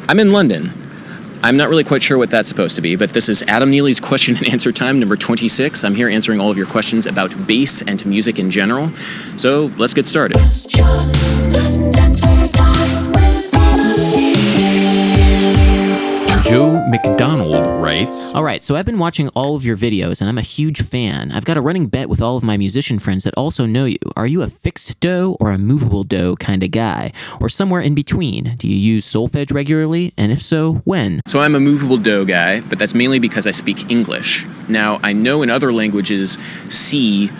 I'm in London. I'm not really quite sure what that's supposed to be, but this is Adam Neely's question and answer time, number 26. I'm here answering all of your questions about bass and music in general. So let's get started. Joe MacDonald writes, All right, so I've been watching all of your videos, and I'm a huge fan. I've got a running bet with all of my musician friends that also know you. Are you a fixed do or a movable do kind of guy? Or somewhere in between? Do you use solfege regularly? And if so, when? So I'm a movable do guy, but that's mainly because I speak English. Now, I know in other languages, C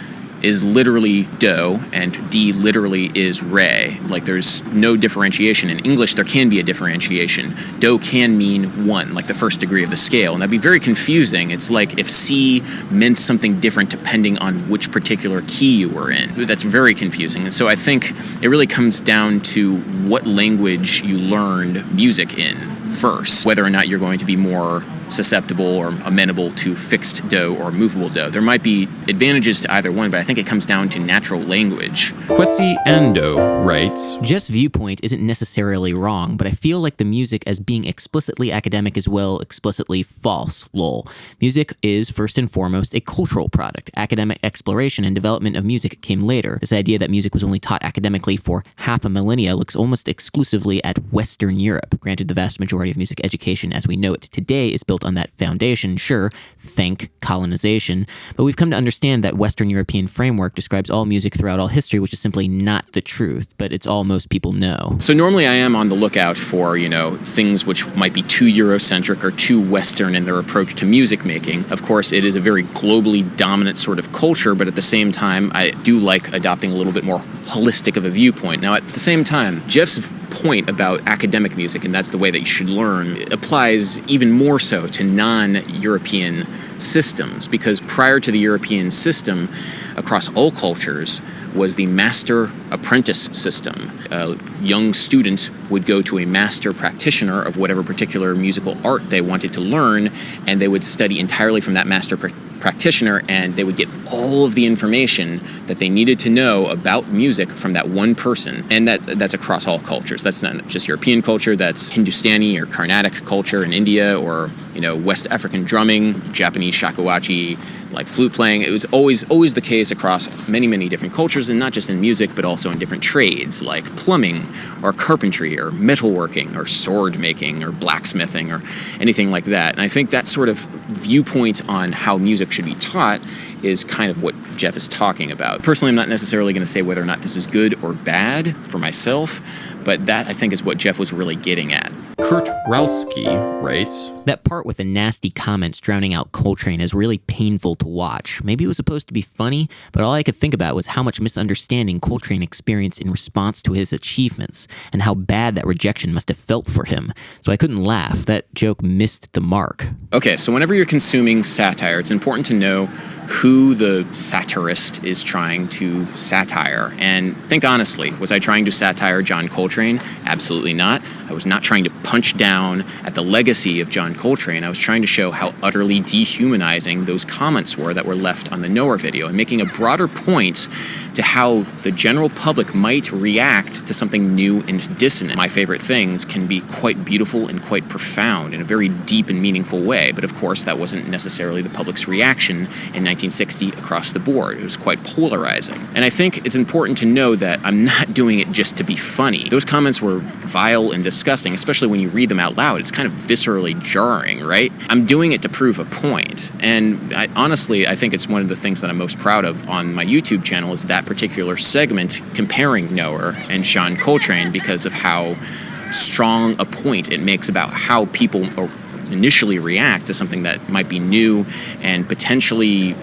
is literally do, and D literally is re. Like, there's no differentiation. In English, there can be a differentiation. Do can mean 1, like the first degree of the scale, and that'd be very confusing. It's like if C meant something different depending on which particular key you were in. That's very confusing. And so I think it really comes down to what language you learned music in first, whether or not you're going to be more susceptible or amenable to fixed do or movable do. There might be advantages to either one, but I think it comes down to natural language. Kwei Andoh writes, Jeff's viewpoint isn't necessarily wrong, but I feel like the music as being explicitly academic is, well, explicitly false, lol. Music is, first and foremost, a cultural product. Academic exploration and development of music came later. This idea that music was only taught academically for half a millennia looks almost exclusively at Western Europe. Granted, the vast majority of music education as we know it today is built on that foundation, sure, thank colonization, but we've come to understand that Western European framework describes all music throughout all history, which is simply not the truth, but it's all most people know. So normally I am on the lookout for, things which might be too Eurocentric or too Western in their approach to music making. Of course, it is a very globally dominant sort of culture, but at the same time, I do like adopting a little bit more holistic of a viewpoint. Now, at the same time, Jeff's point about academic music, and that's the way that you should learn, applies even more so to non-European systems, because prior to the European system, across all cultures, was the master-apprentice system. Young students would go to a master practitioner of whatever particular musical art they wanted to learn, and they would study entirely from that master practitioner, and they would get all of the information that they needed to know about music from that one person. And that's across all cultures. That's not just European culture, that's Hindustani or Carnatic culture in India, or West African drumming, Japanese shakuhachi, like flute playing. It was always the case across many different cultures, and not just in music, but also in different trades like plumbing or carpentry or metalworking or sword making or blacksmithing or anything like that. And I think that sort of viewpoint on how music should be taught is kind of what Jeff is talking about. Personally, I'm not necessarily going to say whether or not this is good or bad for myself, but that, I think, is what Jeff was really getting at. Kurt Ralske writes, That part with the nasty comments drowning out Coltrane is really painful to watch. Maybe it was supposed to be funny, but all I could think about was how much misunderstanding Coltrane experienced in response to his achievements, and how bad that rejection must have felt for him. So I couldn't laugh. That joke missed the mark. Okay, so whenever you're consuming satire, it's important to know who the satirist is trying to satire. And think honestly, was I trying to satire John Coltrane? Absolutely not. I was not trying to punch down at the legacy of John Coltrane. I was trying to show how utterly dehumanizing those comments were that were left on the Knower video, and making a broader point to how the general public might react to something new and dissonant. My favorite things can be quite beautiful and quite profound in a very deep and meaningful way, but of course that wasn't necessarily the public's reaction in 1960 across the board. It was quite polarizing. And I think it's important to know that I'm not doing it just to be funny. Those comments were vile and disgusting, especially when you read them out loud. It's kind of viscerally jarring, right? I'm doing it to prove a point. And honestly, I think it's one of the things that I'm most proud of on my YouTube channel is that particular segment comparing Knower and John Coltrane, because of how strong a point it makes about how people initially react to something that might be new and potentially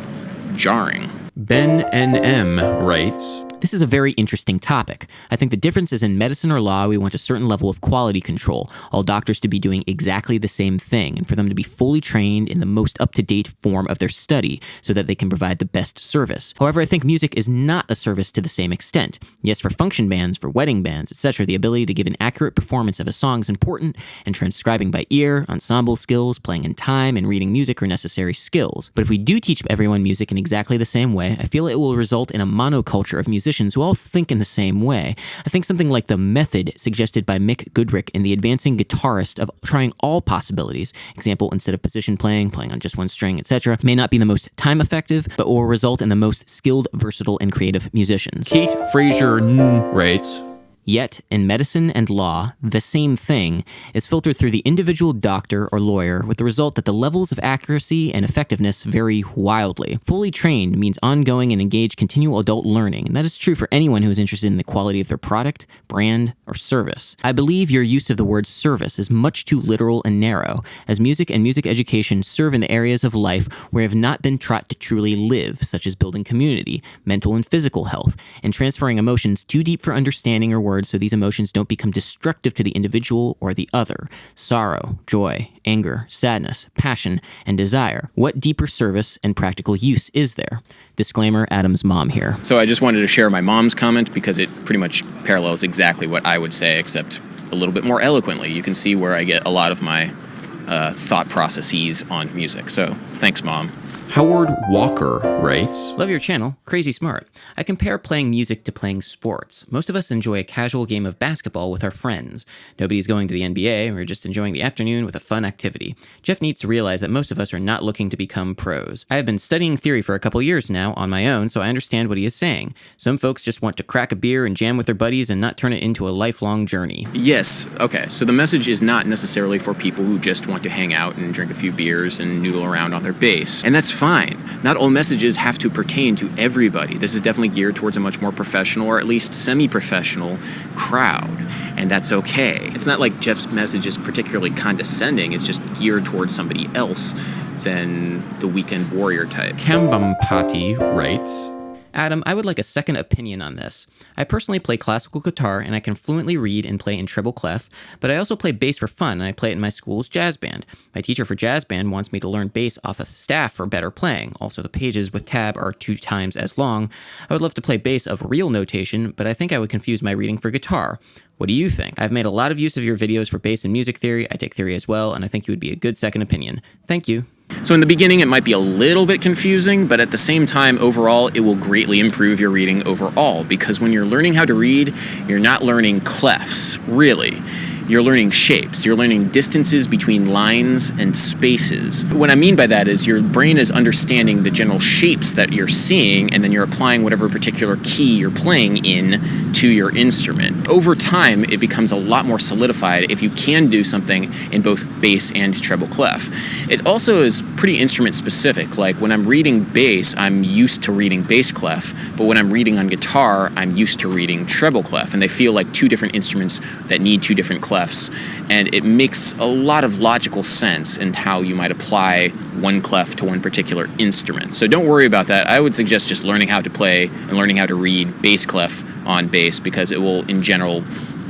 jarring. Ben N.M. writes, This is a very interesting topic. I think the difference is in medicine or law, we want a certain level of quality control, all doctors to be doing exactly the same thing, and for them to be fully trained in the most up-to-date form of their study so that they can provide the best service. However, I think music is not a service to the same extent. Yes, for function bands, for wedding bands, etc., the ability to give an accurate performance of a song is important, and transcribing by ear, ensemble skills, playing in time, and reading music are necessary skills. But if we do teach everyone music in exactly the same way, I feel it will result in a monoculture of musicians musicians who all think in the same way. I think something like the method suggested by Mick Goodrick in The Advancing Guitarist of trying all possibilities, example, instead of position playing on just one string, etc., may not be the most time effective, but will result in the most skilled, versatile, and creative musicians. Cate Frazier-N writes, Yet, in medicine and law, the same thing is filtered through the individual doctor or lawyer with the result that the levels of accuracy and effectiveness vary wildly. Fully trained means ongoing and engaged continual adult learning, and that is true for anyone who is interested in the quality of their product, brand, or service. I believe your use of the word service is much too literal and narrow, as music and music education serve in the areas of life where have not been taught to truly live, such as building community, mental and physical health, and transferring emotions too deep for understanding or words so these emotions don't become destructive to the individual or the other. Sorrow, joy, anger, sadness, passion, and desire. What deeper service and practical use is there? Disclaimer, Adam's mom here. So I just wanted to share my mom's comment because it pretty much parallels exactly what I would say, except a little bit more eloquently. You can see where I get a lot of my thought processes on music. So thanks, Mom. Howard Walker writes, Love your channel, crazy smart. I compare playing music to playing sports. Most of us enjoy a casual game of basketball with our friends. Nobody's going to the NBA, we're just enjoying the afternoon with a fun activity. Jeff needs to realize that most of us are not looking to become pros. I have been studying theory for a couple years now on my own, so I understand what he is saying. Some folks just want to crack a beer and jam with their buddies and not turn it into a lifelong journey. Yes, okay, so the message is not necessarily for people who just want to hang out and drink a few beers and noodle around on their bass. And that's fine. Not all messages have to pertain to everybody. This is definitely geared towards a much more professional, or at least semi-professional, crowd. And that's okay. It's not like Jeff's message is particularly condescending. It's just geared towards somebody else than the weekend warrior type. Kambhampaty writes, Adam, I would like a second opinion on this. I personally play classical guitar and I can fluently read and play in treble clef, but I also play bass for fun and I play it in my school's jazz band. My teacher for jazz band wants me to learn bass off of staff for better playing. Also, the pages with tab are 2 times as long. I would love to play bass of real notation, but I think I would confuse my reading for guitar. What do you think? I've made a lot of use of your videos for bass and music theory. I take theory as well, and I think you would be a good second opinion. Thank you. So in the beginning, it might be a little bit confusing, but at the same time, overall, it will greatly improve your reading overall, because when you're learning how to read, you're not learning clefs, really. You're learning shapes. You're learning distances between lines and spaces. What I mean by that is your brain is understanding the general shapes that you're seeing, and then you're applying whatever particular key you're playing in to your instrument. Over time, it becomes a lot more solidified if you can do something in both bass and treble clef. It also is pretty instrument specific. Like when I'm reading bass, I'm used to reading bass clef, but when I'm reading on guitar, I'm used to reading treble clef, and they feel like two different instruments that need two different clefs. And it makes a lot of logical sense in how you might apply one clef to one particular instrument. So don't worry about that. I would suggest just learning how to play and learning how to read bass clef on bass, because it will, in general,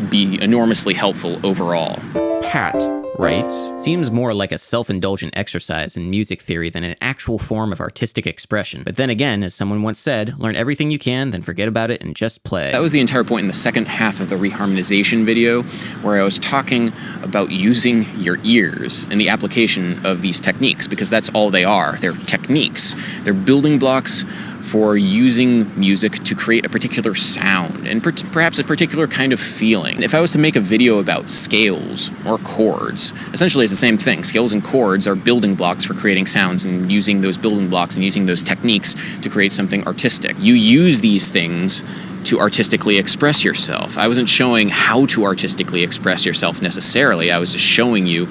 be enormously helpful overall. Pat writes, Seems more like a self-indulgent exercise in music theory than an actual form of artistic expression. But then again, as someone once said, learn everything you can, then forget about it and just play. That was the entire point in the second half of the Reharmonization video, where I was talking about using your ears in the application of these techniques, because that's all they are. They're techniques. They're building blocks for using music to create a particular sound and perhaps a particular kind of feeling. If I was to make a video about scales or chords, essentially it's the same thing. Scales and chords are building blocks for creating sounds, and using those building blocks and using those techniques to create something artistic. You use these things to artistically express yourself. I wasn't showing how to artistically express yourself necessarily. I was just showing you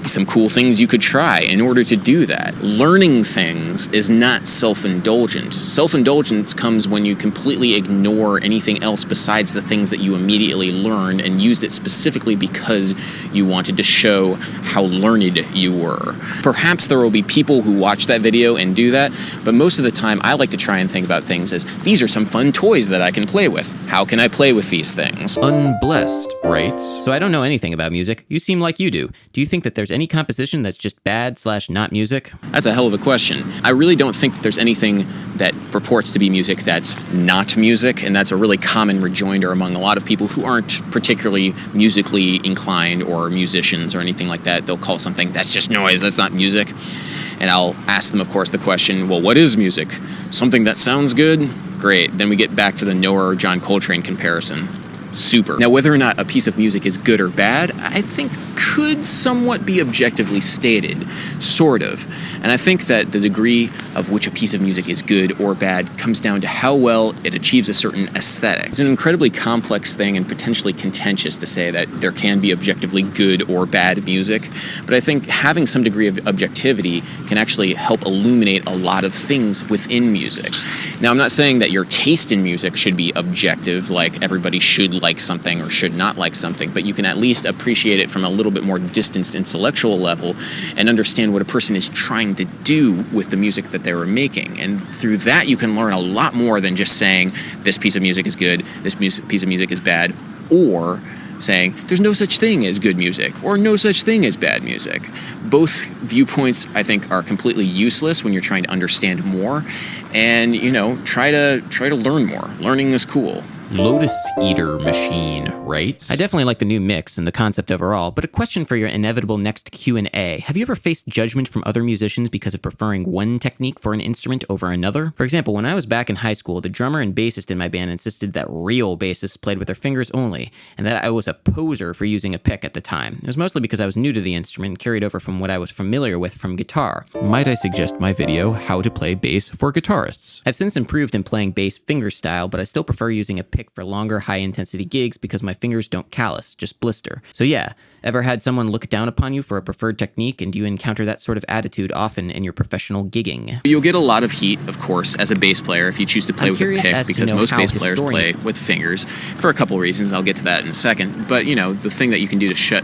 some cool things you could try in order to do that. Learning things is not self-indulgent. Self-indulgence comes when you completely ignore anything else besides the things that you immediately learned and used it specifically because you wanted to show how learned you were. Perhaps there will be people who watch that video and do that, but most of the time I like to try and think about things as, these are some fun toys that I can play with. How can I play with these things? Unblessed writes, So I don't know anything about music. You seem like you do. Do you think that there's any composition that's just bad/not music? That's a hell of a question. I really don't think that there's anything that purports to be music that's not music, and that's a really common rejoinder among a lot of people who aren't particularly musically inclined or musicians or anything like that. They'll call something, that's just noise, that's not music. And I'll ask them, of course, the question, well, what is music? Something that sounds good? great. Then we get back to the Noah or John Coltrane comparison. Super. Now, whether or not a piece of music is good or bad, I think could somewhat be objectively stated, sort of. And I think that the degree of which a piece of music is good or bad comes down to how well it achieves a certain aesthetic. It's an incredibly complex thing and potentially contentious to say that there can be objectively good or bad music, but I think having some degree of objectivity can actually help illuminate a lot of things within music. Now, I'm not saying that your taste in music should be objective, like everybody should like something or should not like something, but you can at least appreciate it from a little bit more distanced intellectual level and understand what a person is trying to do with the music that they were making. And through that, you can learn a lot more than just saying this piece of music is good, this piece of music is bad, or saying there's no such thing as good music or no such thing as bad music. Both viewpoints, I think, are completely useless when you're trying to understand more and, try to learn more. Learning is cool. Lotus Eater Machine writes, I definitely like the new mix and the concept overall, but a question for your inevitable next Q&A. Have you ever faced judgment from other musicians because of preferring one technique for an instrument over another? For example, when I was back in high school, the drummer and bassist in my band insisted that real bassists played with their fingers only, and that I was a poser for using a pick at the time. It was mostly because I was new to the instrument and carried over from what I was familiar with from guitar. Might I suggest my video, How to Play Bass for Guitarists? I've since improved in playing bass fingerstyle, but I still prefer using a pick for longer, high-intensity gigs because my fingers don't callus, just blister. So yeah, ever had someone look down upon you for a preferred technique, and do you encounter that sort of attitude often in your professional gigging? You'll get a lot of heat, of course, as a bass player if you choose to play with a pick, because most bass players play with fingers for a couple reasons. I'll get to that in a second. But, the thing that you can do to shut,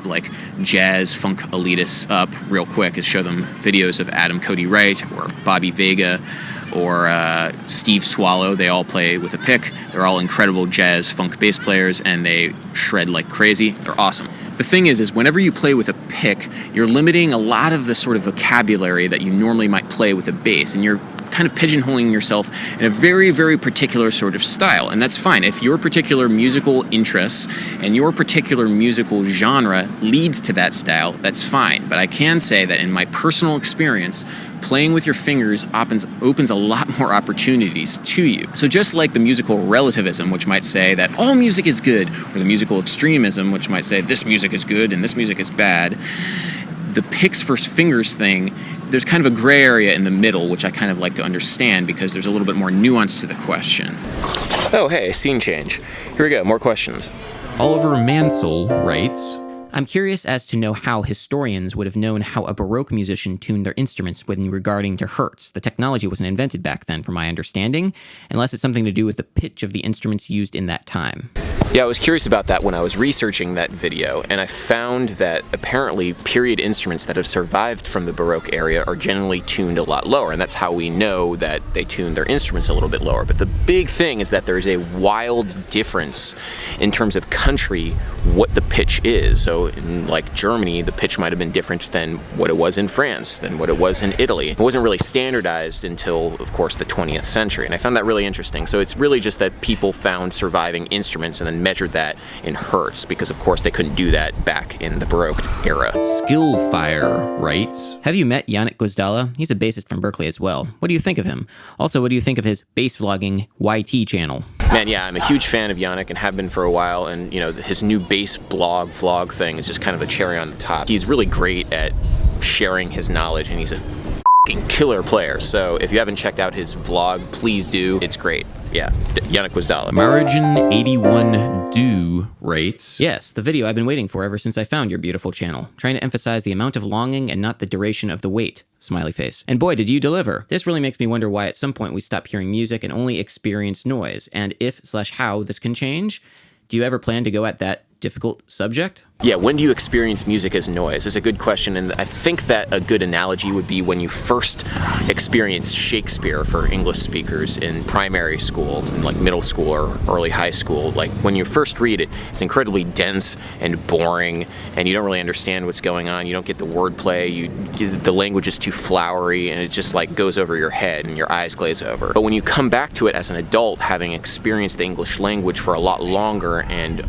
jazz, funk elitists up real quick is show them videos of Adam Cody Wright or Bobby Vega or Steve Swallow. They all play with a pick. They're all incredible jazz funk bass players, and they shred like crazy. They're awesome. The thing is whenever you play with a pick, you're limiting a lot of the sort of vocabulary that you normally might play with a bass, and you're kind of pigeonholing yourself in a very, very particular sort of style. And that's fine. If your particular musical interests and your particular musical genre leads to that style, that's fine. But I can say that in my personal experience, playing with your fingers opens a lot more opportunities to you. So just like the musical relativism, which might say that all music is good, or the musical extremism, which might say this music is good and this music is bad, the picks versus fingers thing, there's kind of a gray area in the middle, which I kind of like to understand because there's a little bit more nuance to the question. Oh, hey, scene change. Here we go, more questions. Oliver Mansell writes, I'm curious as to know how historians would have known how a Baroque musician tuned their instruments when regarding to hertz. The technology wasn't invented back then, from my understanding, unless it's something to do with the pitch of the instruments used in that time. Yeah, I was curious about that when I was researching that video, and I found that apparently period instruments that have survived from the Baroque area are generally tuned a lot lower, and that's how we know that they tuned their instruments a little bit lower. But the big thing is that there's a wild difference in terms of country what the pitch is. So in Germany, the pitch might have been different than what it was in France, than what it was in Italy. It wasn't really standardized until, of course, the 20th century, and I found that really interesting. So it's really just that people found surviving instruments and then measured that in hertz, because of course they couldn't do that back in the Baroque era. SkilFire writes, have you met Janek Gwizdala? He's a bassist from Berkeley as well. What do you think of him? Also, what do you think of his bass vlogging YT channel? Man, yeah, I'm a huge fan of Janek and have been for a while, and his new bass vlog thing is just kind of a cherry on the top. He's really great at sharing his knowledge, and he's a f***ing killer player. So if you haven't checked out his vlog, please do. It's great. Yeah, Janek Gwizdala. Marijan81Do writes, yes, the video I've been waiting for ever since I found your beautiful channel. Trying to emphasize the amount of longing and not the duration of the wait. Smiley face. And boy, did you deliver. This really makes me wonder why at some point we stop hearing music and only experience noise, and if/how this can change. Do you ever plan to go at that difficult subject? Yeah, when do you experience music as noise? It's a good question, and I think that a good analogy would be when you first experienced Shakespeare for English speakers in primary school, in middle school or early high school. When you first read it, it's incredibly dense and boring, and you don't really understand what's going on. You don't get the wordplay. The language is too flowery, and it just goes over your head, and your eyes glaze over. But when you come back to it as an adult, having experienced the English language for a lot longer and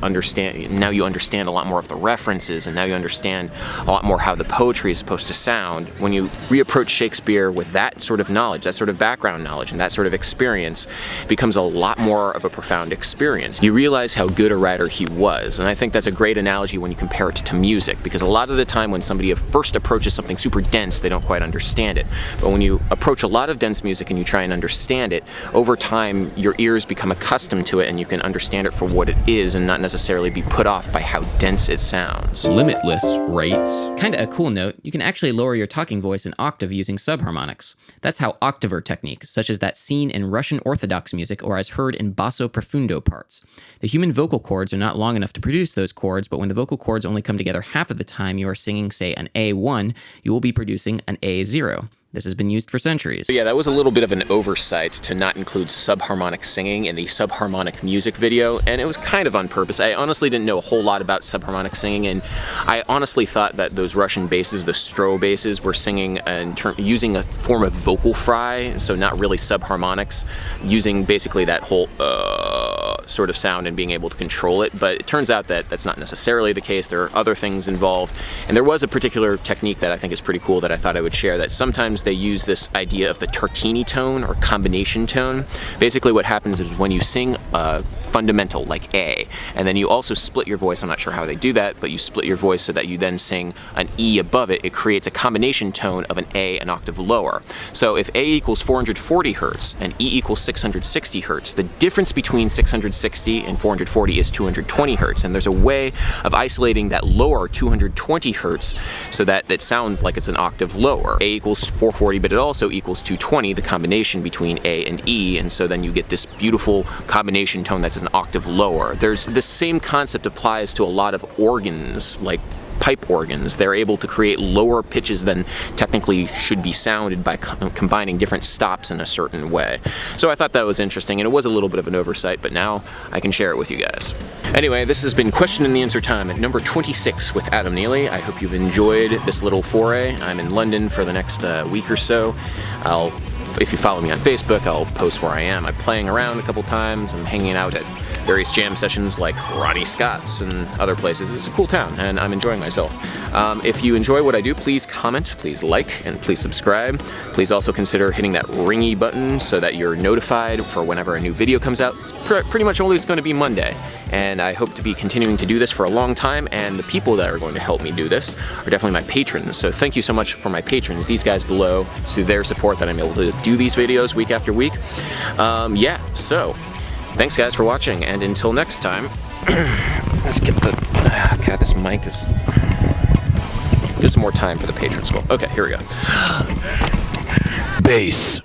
now you understand a lot more of the references, and now you understand a lot more how the poetry is supposed to sound. When you reapproach Shakespeare with that sort of knowledge, that sort of background knowledge, and that sort of experience, it becomes a lot more of a profound experience. You realize how good a writer he was, and I think that's a great analogy when you compare it to music, because a lot of the time when somebody first approaches something super dense, they don't quite understand it. But when you approach a lot of dense music and you try and understand it, over time your ears become accustomed to it and you can understand it for what it is and not necessarily be put off by how dense it sounds. Limitless writes, Kinda a cool note, you can actually lower your talking voice an octave using subharmonics. That's how octaver technique, such as that seen in Russian Orthodox music or as heard in basso profundo parts. The human vocal cords are not long enough to produce those chords, but when the vocal cords only come together half of the time you are singing, say, an A1, you will be producing an A0. This has been used for centuries. Yeah, that was a little bit of an oversight to not include subharmonic singing in the Subharmonic music video, and it was kind of on purpose. I honestly didn't know a whole lot about subharmonic singing, and I honestly thought that those Russian basses, the Stro basses, were singing using a form of vocal fry, so not really subharmonics, using basically that whole sort of sound and being able to control it. But it turns out that that's not necessarily the case. There are other things involved, and there was a particular technique that I think is pretty cool that I thought I would share, that sometimes they use this idea of the Tartini tone or combination tone. Basically what happens is when you sing a fundamental like A, and then you also split your voice, I'm not sure how they do that, but you split your voice so that you then sing an E above it, it creates a combination tone of an A an octave lower. So if A equals 440 hertz and E equals 660 hertz, the difference between 660 and 440 is 220 hertz, and there's a way of isolating that lower 220 hertz so that it sounds like it's an octave lower. A equals 440, but it also equals 220, the combination between A and E, and so then you get this beautiful combination tone that's an octave lower. There's the same concept applies to a lot of organs, like pipe organs. They're able to create lower pitches than technically should be sounded by combining different stops in a certain way. So I thought that was interesting, and it was a little bit of an oversight, but now I can share it with you guys. Anyway, this has been Question and Answer time at number 26 with Adam Neely. I hope you've enjoyed this little foray. I'm in London for the next week or so. If you follow me on Facebook, I'll post where I am. I'm playing around a couple times. I'm hanging out at various jam sessions like Ronnie Scott's and other places. It's a cool town, and I'm enjoying myself. If you enjoy what I do, please comment, please like, and please subscribe. Please also consider hitting that ringy button so that you're notified for whenever a new video comes out. It's pretty much always going to be Monday, and I hope to be continuing to do this for a long time, and the people that are going to help me do this are definitely my patrons. So thank you so much for my patrons, these guys below. It's through their support that I'm able to do these videos week after week. Yeah, so thanks guys for watching, and until next time, let's get the, God, this mic is, give some more time for the patron scroll. Okay, here we go. Bass.